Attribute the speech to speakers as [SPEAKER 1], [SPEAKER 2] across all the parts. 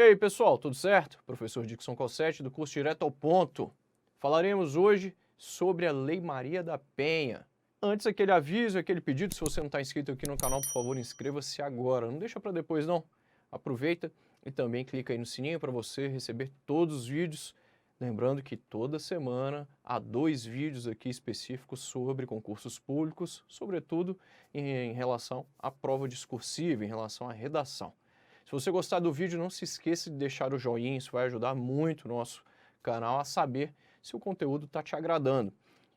[SPEAKER 1] E aí, pessoal, tudo certo? Professor Dixon Cossetti, do curso Direto ao Ponto. Falaremos hoje sobre a Lei Maria da Penha. Antes, aquele aviso, aquele pedido, se você não está inscrito aqui no canal, por favor, inscreva-se agora. Não deixa para depois, não. Aproveita e também clica aí no sininho para você receber todos os vídeos. Lembrando que toda semana há 2 vídeos aqui específicos sobre concursos públicos, sobretudo em relação à prova discursiva, em relação à redação. Se você gostar do vídeo, não se esqueça de deixar o joinha, isso vai ajudar muito o nosso canal a saber se o conteúdo está te agradando.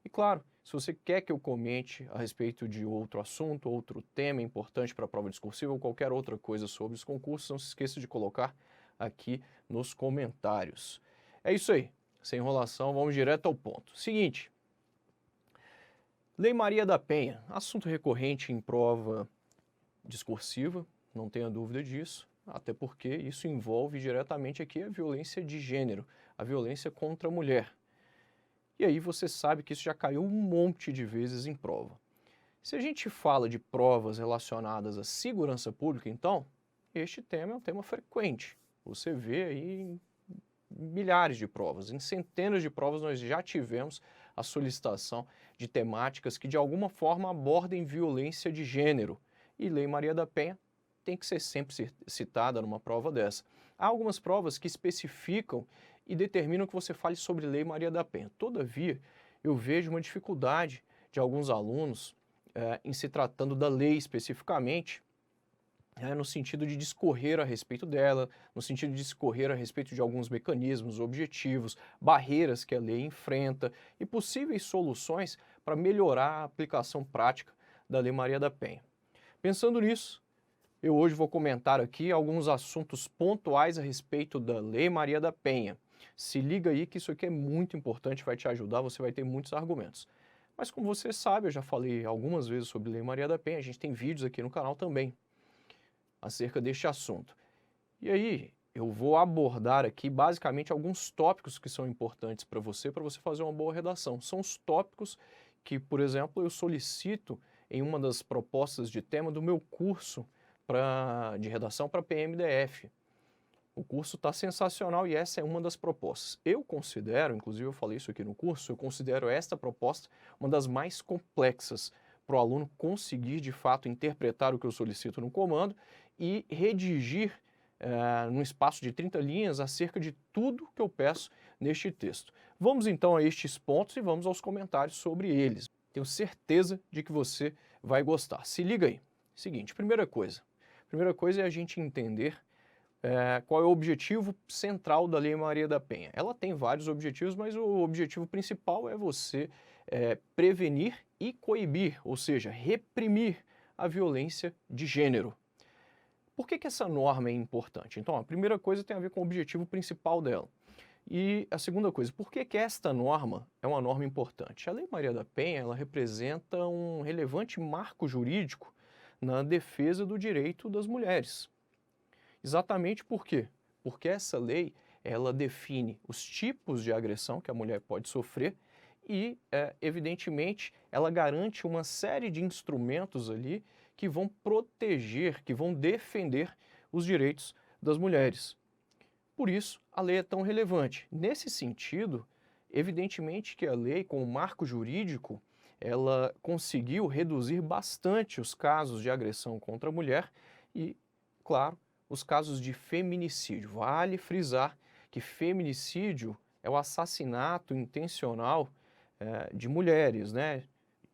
[SPEAKER 1] E claro, se você quer que eu comente a respeito de outro assunto, outro tema importante para a prova discursiva ou qualquer outra coisa sobre os concursos, não se esqueça de colocar aqui nos comentários. É isso aí, sem enrolação, vamos direto ao ponto. Seguinte, Lei Maria da Penha, assunto recorrente em prova discursiva, não tenha dúvida disso. Até porque isso envolve diretamente aqui a violência de gênero, a violência contra a mulher. E aí você sabe que isso já caiu um monte de vezes em prova. Se a gente fala de provas relacionadas à segurança pública, então, este tema é um tema frequente. Você vê aí em milhares de provas, em centenas de provas nós já tivemos a solicitação de temáticas que de alguma forma abordem violência de gênero. E Lei Maria da Penha tem que ser sempre citada numa prova dessa. Há algumas provas que especificam e determinam que você fale sobre Lei Maria da Penha. Todavia, eu vejo uma dificuldade de alguns alunos em se tratando da lei especificamente, no sentido de discorrer a respeito dela, no sentido de discorrer a respeito de alguns mecanismos, objetivos, barreiras que a lei enfrenta e possíveis soluções para melhorar a aplicação prática da Lei Maria da Penha. Pensando nisso, eu hoje vou comentar aqui alguns assuntos pontuais a respeito da Lei Maria da Penha. Se liga aí que isso aqui é muito importante, vai te ajudar, você vai ter muitos argumentos. Mas como você sabe, eu já falei algumas vezes sobre Lei Maria da Penha, a gente tem vídeos aqui no canal também acerca deste assunto. E aí, eu vou abordar aqui basicamente alguns tópicos que são importantes para você fazer uma boa redação. São os tópicos que, por exemplo, eu solicito em uma das propostas de tema do meu curso de redação para PMDF. O curso está sensacional e essa é uma das propostas. Eu considero, inclusive eu falei isso aqui no curso, eu considero esta proposta uma das mais complexas para o aluno conseguir de fato interpretar o que eu solicito no comando e redigir num espaço de 30 linhas acerca de tudo que eu peço neste texto. Vamos então a estes pontos e vamos aos comentários sobre eles. Tenho certeza de que você vai gostar. Se liga aí. Seguinte, primeira coisa é a gente entender qual é o objetivo central da Lei Maria da Penha. Ela tem vários objetivos, mas o objetivo principal é você prevenir e coibir, ou seja, reprimir a violência de gênero. Por que essa norma é importante? Então, a primeira coisa tem a ver com o objetivo principal dela. E a segunda coisa, por que esta norma é uma norma importante? A Lei Maria da Penha, ela representa um relevante marco jurídico na defesa do direito das mulheres. Exatamente por quê? Porque essa lei, ela define os tipos de agressão que a mulher pode sofrer e, evidentemente, ela garante uma série de instrumentos ali que vão proteger, que vão defender os direitos das mulheres. Por isso, a lei é tão relevante. Nesse sentido, evidentemente que a lei, como marco jurídico, ela conseguiu reduzir bastante os casos de agressão contra a mulher e, claro, os casos de feminicídio. Vale frisar que feminicídio é o assassinato intencional de mulheres, né?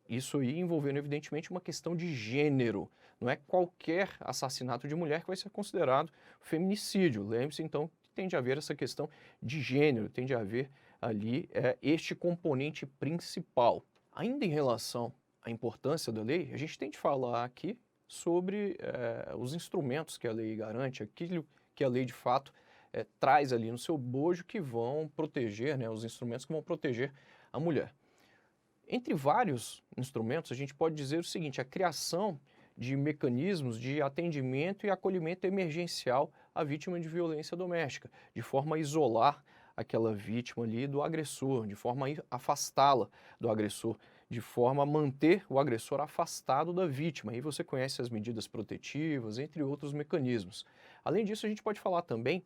[SPEAKER 1] Isso aí envolvendo, evidentemente, uma questão de gênero. Não é qualquer assassinato de mulher que vai ser considerado feminicídio. Lembre-se, então, que tem de haver essa questão de gênero, tem de haver ali este componente principal. Ainda em relação à importância da lei, a gente tem de falar aqui sobre os instrumentos que a lei garante, aquilo que a lei de fato traz ali no seu bojo que vão proteger, né, os instrumentos que vão proteger a mulher. Entre vários instrumentos, a gente pode dizer o seguinte, a criação de mecanismos de atendimento e acolhimento emergencial à vítima de violência doméstica, de forma a isolar aquela vítima ali do agressor, de forma a afastá-la do agressor, de forma a manter o agressor afastado da vítima. Aí você conhece as medidas protetivas, entre outros mecanismos. Além disso, a gente pode falar também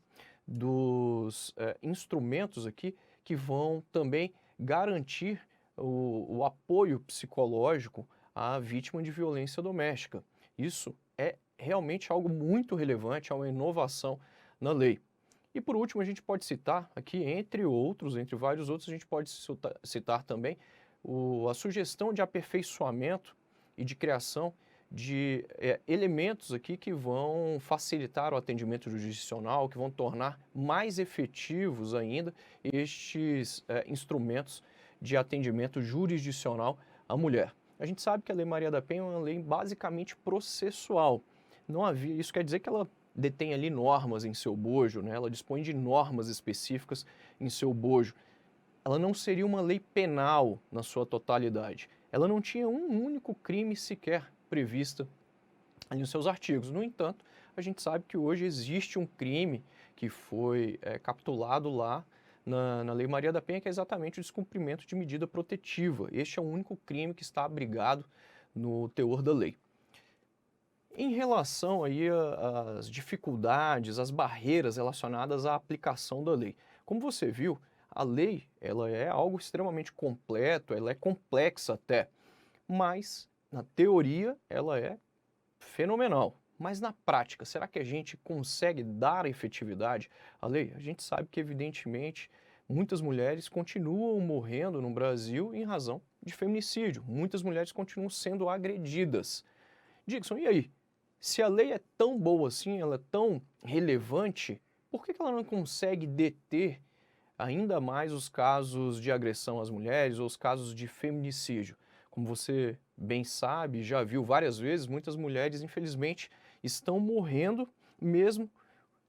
[SPEAKER 1] dos instrumentos aqui que vão também garantir o apoio psicológico à vítima de violência doméstica. Isso é realmente algo muito relevante, é uma inovação na lei. E por último, a gente pode citar aqui, entre outros, entre vários outros, a gente pode citar também a sugestão de aperfeiçoamento e de criação de elementos aqui que vão facilitar o atendimento jurisdicional, que vão tornar mais efetivos ainda estes instrumentos de atendimento jurisdicional à mulher. A gente sabe que a Lei Maria da Penha é uma lei basicamente processual. Não havia, isso quer dizer que ela detém ali normas em seu bojo, né? Ela dispõe de normas específicas em seu bojo. Ela não seria uma lei penal na sua totalidade. Ela não tinha um único crime sequer prevista ali nos seus artigos. No entanto, a gente sabe que hoje existe um crime que foi capitulado lá na Lei Maria da Penha, que é exatamente o descumprimento de medida protetiva. Este é o único crime que está abrigado no teor da lei. Em relação aí às dificuldades, às barreiras relacionadas à aplicação da lei. Como você viu, a lei ela é algo extremamente completo, ela é complexa até, mas na teoria ela é fenomenal. Mas na prática, será que a gente consegue dar efetividade à lei? A gente sabe que, evidentemente, muitas mulheres continuam morrendo no Brasil em razão de feminicídio. Muitas mulheres continuam sendo agredidas. Dixon, e aí? Se a lei é tão boa assim, ela é tão relevante, por que ela não consegue deter ainda mais os casos de agressão às mulheres ou os casos de feminicídio? Como você bem sabe, já viu várias vezes, muitas mulheres, infelizmente, estão morrendo mesmo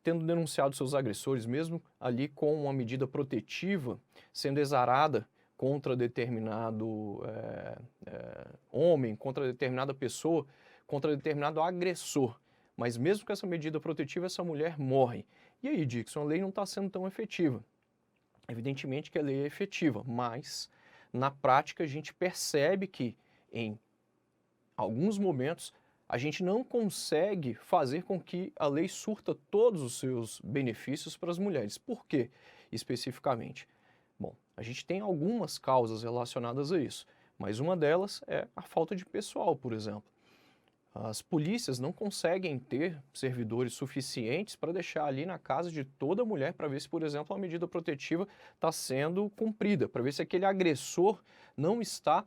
[SPEAKER 1] tendo denunciado seus agressores, mesmo ali com uma medida protetiva sendo exarada contra determinado homem, contra determinada pessoa, contra determinado agressor. Mas mesmo com essa medida protetiva, essa mulher morre. E aí, Dixon, a lei não está sendo tão efetiva. Evidentemente que a lei é efetiva, mas na prática a gente percebe que em alguns momentos a gente não consegue fazer com que a lei surta todos os seus benefícios para as mulheres. Por quê, especificamente? Bom, a gente tem algumas causas relacionadas a isso, mas uma delas é a falta de pessoal, por exemplo. As polícias não conseguem ter servidores suficientes para deixar ali na casa de toda mulher para ver se, por exemplo, a medida protetiva está sendo cumprida, para ver se aquele agressor não está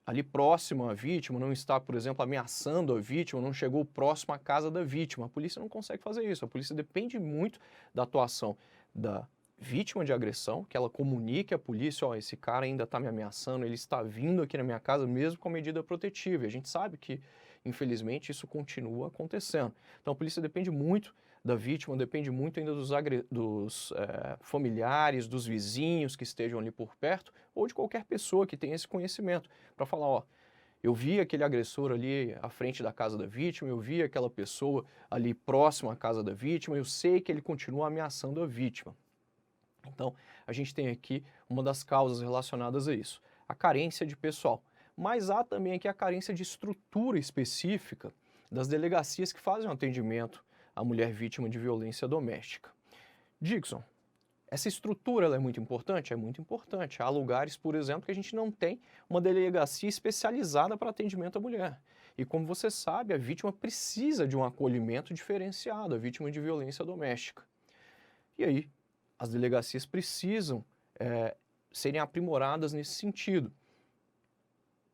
[SPEAKER 1] ali próximo à vítima, não está, por exemplo, ameaçando a vítima, não chegou próximo à casa da vítima. A polícia não consegue fazer isso. A polícia depende muito da atuação da vítima de agressão, que ela comunique à polícia, ó, esse cara ainda está me ameaçando, ele está vindo aqui na minha casa mesmo com a medida protetiva. E a gente sabe que, infelizmente, isso continua acontecendo. Então a polícia depende muito da vítima, depende muito ainda dos familiares, dos vizinhos que estejam ali por perto, ou de qualquer pessoa que tenha esse conhecimento, para falar, ó, eu vi aquele agressor ali à frente da casa da vítima, eu vi aquela pessoa ali próxima à casa da vítima, eu sei que ele continua ameaçando a vítima. Então, a gente tem aqui uma das causas relacionadas a isso, a carência de pessoal. Mas há também aqui a carência de estrutura específica das delegacias que fazem o atendimento à mulher vítima de violência doméstica. Dixon, essa estrutura ela é muito importante? É muito importante. Há lugares, por exemplo, que a gente não tem uma delegacia especializada para atendimento à mulher. E como você sabe, a vítima precisa de um acolhimento diferenciado, a vítima de violência doméstica. E aí, as delegacias precisam serem aprimoradas nesse sentido.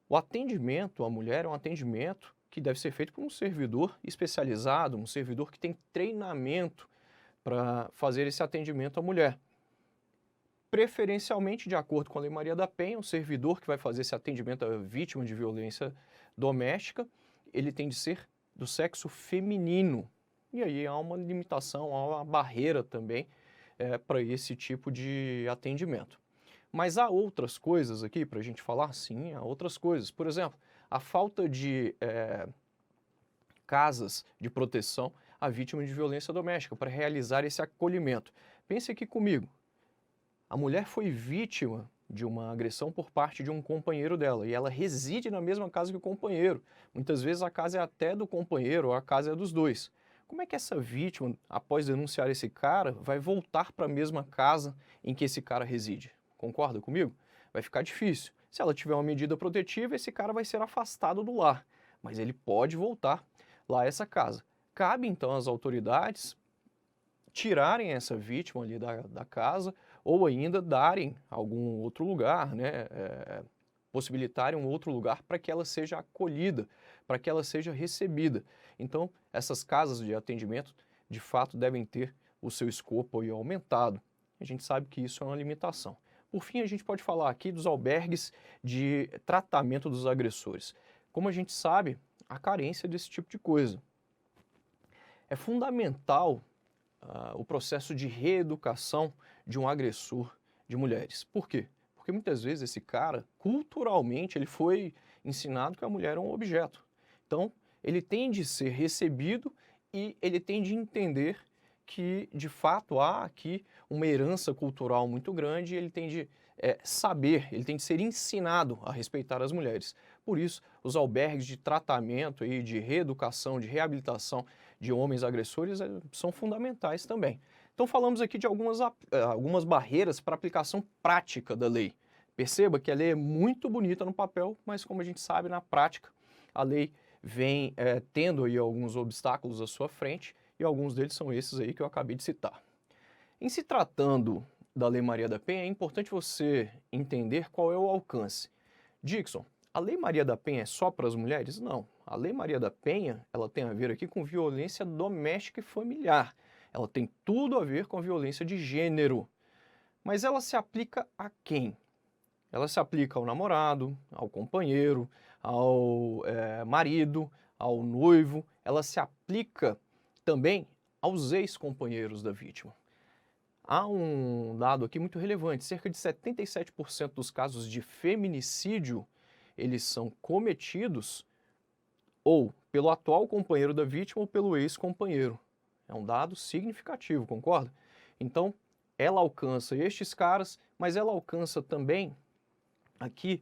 [SPEAKER 1] O atendimento à mulher é um atendimento que deve ser feito por um servidor especializado, um servidor que tem treinamento para fazer esse atendimento à mulher. Preferencialmente, de acordo com a Lei Maria da Penha, o servidor que vai fazer esse atendimento à vítima de violência doméstica, ele tem de ser do sexo feminino. E aí há uma limitação, há uma barreira também para esse tipo de atendimento. Mas há outras coisas aqui para a gente falar? Sim, há outras coisas. Por exemplo, a falta de casas de proteção à vítima de violência doméstica para realizar esse acolhimento. Pense aqui comigo. A mulher foi vítima de uma agressão por parte de um companheiro dela e ela reside na mesma casa que o companheiro. Muitas vezes a casa é até do companheiro ou a casa é dos dois. como é que essa vítima, após denunciar esse cara, vai voltar para a mesma casa em que esse cara reside? Concorda comigo? Vai ficar difícil. Se ela tiver uma medida protetiva, esse cara vai ser afastado do lar, mas ele pode voltar lá a essa casa. Cabe então às autoridades tirarem essa vítima ali da casa ou ainda darem algum outro lugar, né? Possibilitarem um outro lugar para que ela seja acolhida, para que ela seja recebida. Então, essas casas de atendimento, de fato, devem ter o seu escopo aí aumentado. A gente sabe que isso é uma limitação. Por fim, a gente pode falar aqui dos albergues de tratamento dos agressores. Como a gente sabe, a carência desse tipo de coisa. É fundamental o processo de reeducação de um agressor de mulheres. Por quê? Porque muitas vezes esse cara, culturalmente, ele foi ensinado que a mulher é um objeto. Então, ele tem de ser recebido e ele tem de entender que, de fato, há aqui uma herança cultural muito grande e ele tem de saber, ele tem de ser ensinado a respeitar as mulheres. Por isso, os albergues de tratamento e de reeducação, de reabilitação de homens agressores são fundamentais também. Então falamos aqui de algumas barreiras para a aplicação prática da lei. Perceba que a lei é muito bonita no papel, mas como a gente sabe, na prática, a lei vem tendo aí alguns obstáculos à sua frente e alguns deles são esses aí que eu acabei de citar. Em se tratando da Lei Maria da Penha, é importante você entender qual é o alcance. Dixon, a Lei Maria da Penha é só para as mulheres? Não. A Lei Maria da Penha, ela tem a ver aqui com violência doméstica e familiar. Ela tem tudo a ver com violência de gênero. Mas ela se aplica a quem? Ela se aplica ao namorado, ao companheiro, ao marido, ao noivo. Ela se aplica também aos ex-companheiros da vítima. Há um dado aqui muito relevante, cerca de 77% dos casos de feminicídio, eles são cometidos ou pelo atual companheiro da vítima ou pelo ex-companheiro. É um dado significativo, concorda? Então, ela alcança estes caras, mas ela alcança também aqui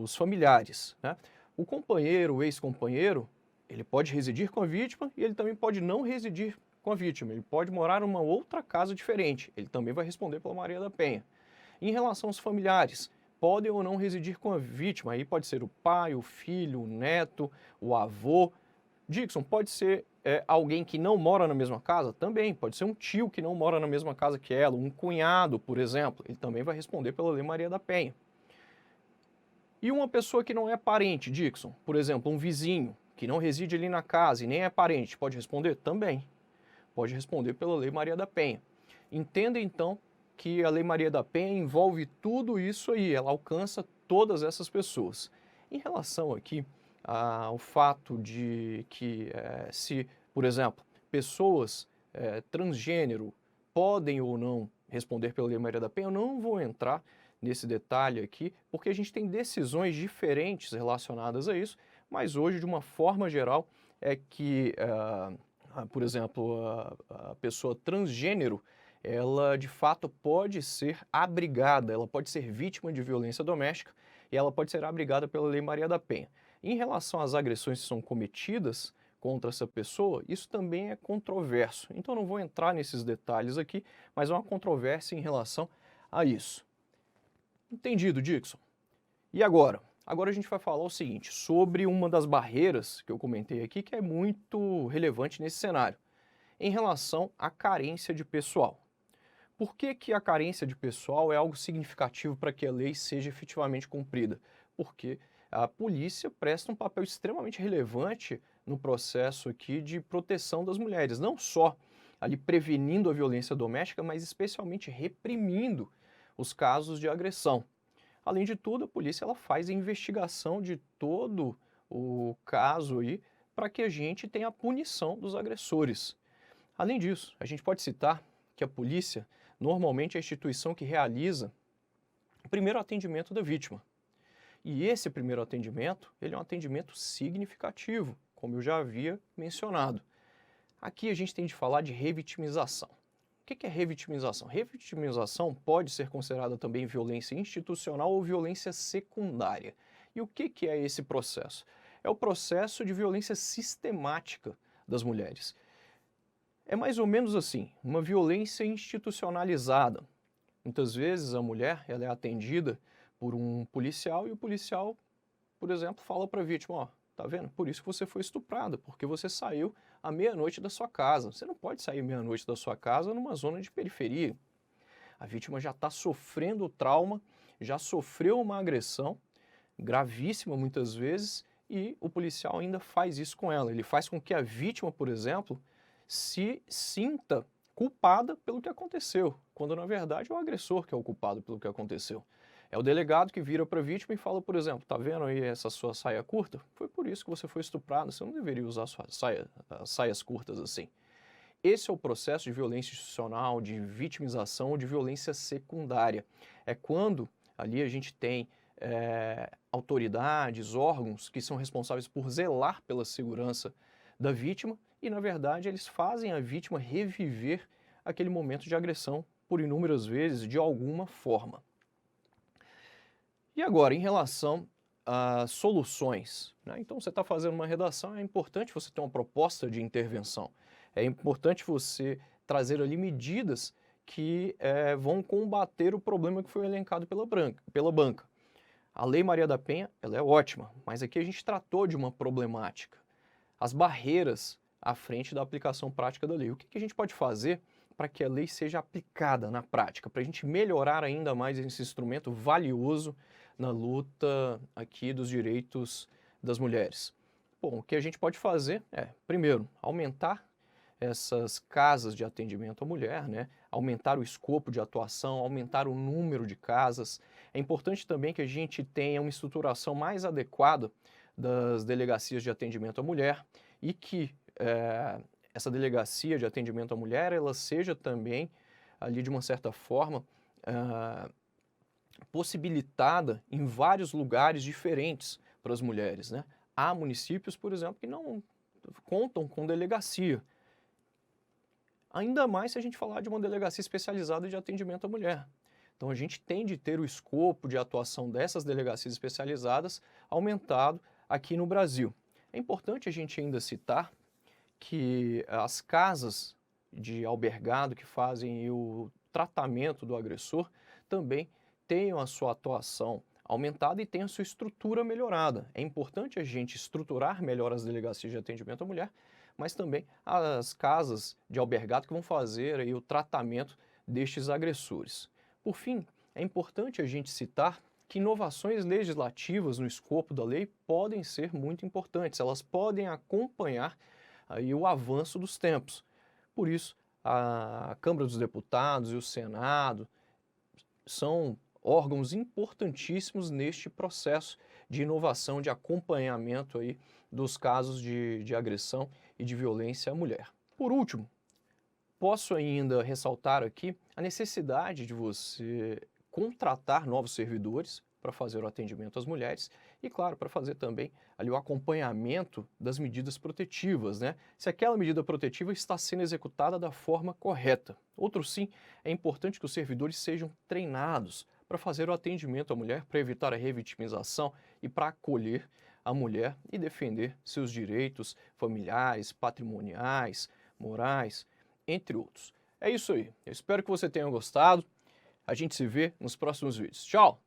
[SPEAKER 1] os familiares, né? O companheiro, o ex-companheiro, ele pode residir com a vítima e ele também pode não residir com a vítima. Ele pode morar numa outra casa diferente. Ele também vai responder pela Maria da Penha. Em relação aos familiares, podem ou não residir com a vítima. Aí pode ser o pai, o filho, o neto, o avô. Dixon, pode ser alguém que não mora na mesma casa? Também. Pode ser um tio que não mora na mesma casa que ela, um cunhado, por exemplo. Ele também vai responder pela Lei Maria da Penha. E uma pessoa que não é parente, Dixon, por exemplo, um vizinho que não reside ali na casa e nem é parente, pode responder? Também. Pode responder pela Lei Maria da Penha. Entenda, então, que a Lei Maria da Penha envolve tudo isso aí, ela alcança todas essas pessoas. Em relação aqui ao fato de que se, por exemplo, pessoas transgênero podem ou não responder pela Lei Maria da Penha, eu não vou entrar nesse detalhe aqui, porque a gente tem decisões diferentes relacionadas a isso, mas hoje, de uma forma geral, é que, por exemplo, a pessoa transgênero, ela de fato pode ser abrigada, ela pode ser vítima de violência doméstica e ela pode ser abrigada pela Lei Maria da Penha. Em relação às agressões que são cometidas contra essa pessoa, isso também é controverso. Então não vou entrar nesses detalhes aqui, mas há uma controvérsia em relação a isso. Entendido, Dixon? E agora? Agora a gente vai falar o seguinte, sobre uma das barreiras que eu comentei aqui, que é muito relevante nesse cenário, em relação à carência de pessoal. Por que que a carência de pessoal é algo significativo para que a lei seja efetivamente cumprida? Porque a polícia presta um papel extremamente relevante no processo aqui de proteção das mulheres, não só ali prevenindo a violência doméstica, mas especialmente reprimindo os casos de agressão. Além de tudo, a polícia ela faz a investigação de todo o caso aí para que a gente tenha a punição dos agressores. Além disso, a gente pode citar que a polícia normalmente é a instituição que realiza o primeiro atendimento da vítima. E esse primeiro atendimento, ele é um atendimento significativo, como eu já havia mencionado. Aqui a gente tem de falar de revitimização. O que é revitimização? Revitimização pode ser considerada também violência institucional ou violência secundária. E o que é esse processo? É o processo de violência sistemática das mulheres. É mais ou menos assim, uma violência institucionalizada. Muitas vezes a mulher ela é atendida por um policial e o policial, por exemplo, fala para a vítima, ó, tá vendo? Por isso que você foi estuprada, porque você saiu à meia-noite da sua casa. Você não pode sair meia-noite da sua casa numa zona de periferia. A vítima já está sofrendo trauma, já sofreu uma agressão gravíssima muitas vezes e o policial ainda faz isso com ela. Ele faz com que a vítima, por exemplo, se sinta culpada pelo que aconteceu, quando na verdade é o agressor que é o culpado pelo que aconteceu. É o delegado que vira para a vítima e fala, por exemplo, tá vendo aí essa sua saia curta? Foi por isso que você foi estuprado, você não deveria usar saias curtas assim. Esse é o processo de violência institucional, de vitimização, de violência secundária. É quando ali a gente tem autoridades, órgãos que são responsáveis por zelar pela segurança da vítima e, na verdade, eles fazem a vítima reviver aquele momento de agressão por inúmeras vezes, de alguma forma. E agora, em relação a soluções, né? Então, você está fazendo uma redação, é importante você ter uma proposta de intervenção. É importante você trazer ali medidas que vão combater o problema que foi elencado pela banca. A Lei Maria da Penha, ela é ótima, mas aqui a gente tratou de uma problemática. As barreiras à frente da aplicação prática da lei. O que a gente pode fazer para que a lei seja aplicada na prática, para a gente melhorar ainda mais esse instrumento valioso na luta aqui dos direitos das mulheres? Bom, o que a gente pode fazer é, primeiro, aumentar essas casas de atendimento à mulher, né? Aumentar o escopo de atuação, aumentar o número de casas. É importante também que a gente tenha uma estruturação mais adequada das delegacias de atendimento à mulher e que essa delegacia de atendimento à mulher ela seja também, ali de uma certa forma, possibilitada em vários lugares diferentes para as mulheres, né? Há municípios, por exemplo, que não contam com delegacia. Ainda mais se a gente falar de uma delegacia especializada de atendimento à mulher. Então a gente tem de ter o escopo de atuação dessas delegacias especializadas aumentado aqui no Brasil. É importante a gente ainda citar que as casas de albergado que fazem o tratamento do agressor também tenham a sua atuação aumentada e tenham a sua estrutura melhorada. É importante a gente estruturar melhor as delegacias de atendimento à mulher, mas também as casas de albergado que vão fazer aí o tratamento destes agressores. Por fim, é importante a gente citar que inovações legislativas no escopo da lei podem ser muito importantes, elas podem acompanhar aí o avanço dos tempos. Por isso, a Câmara dos Deputados e o Senado são órgãos importantíssimos neste processo de inovação, de acompanhamento aí dos casos de agressão e de violência à mulher. Por último, posso ainda ressaltar aqui a necessidade de você contratar novos servidores para fazer o atendimento às mulheres e, claro, para fazer também ali o acompanhamento das medidas protetivas, né? Se aquela medida protetiva está sendo executada da forma correta. Outro sim, é importante que os servidores sejam treinados para fazer o atendimento à mulher, para evitar a revitimização e para acolher a mulher e defender seus direitos familiares, patrimoniais, morais, entre outros. É isso aí. Eu espero que você tenha gostado. A gente se vê nos próximos vídeos. Tchau!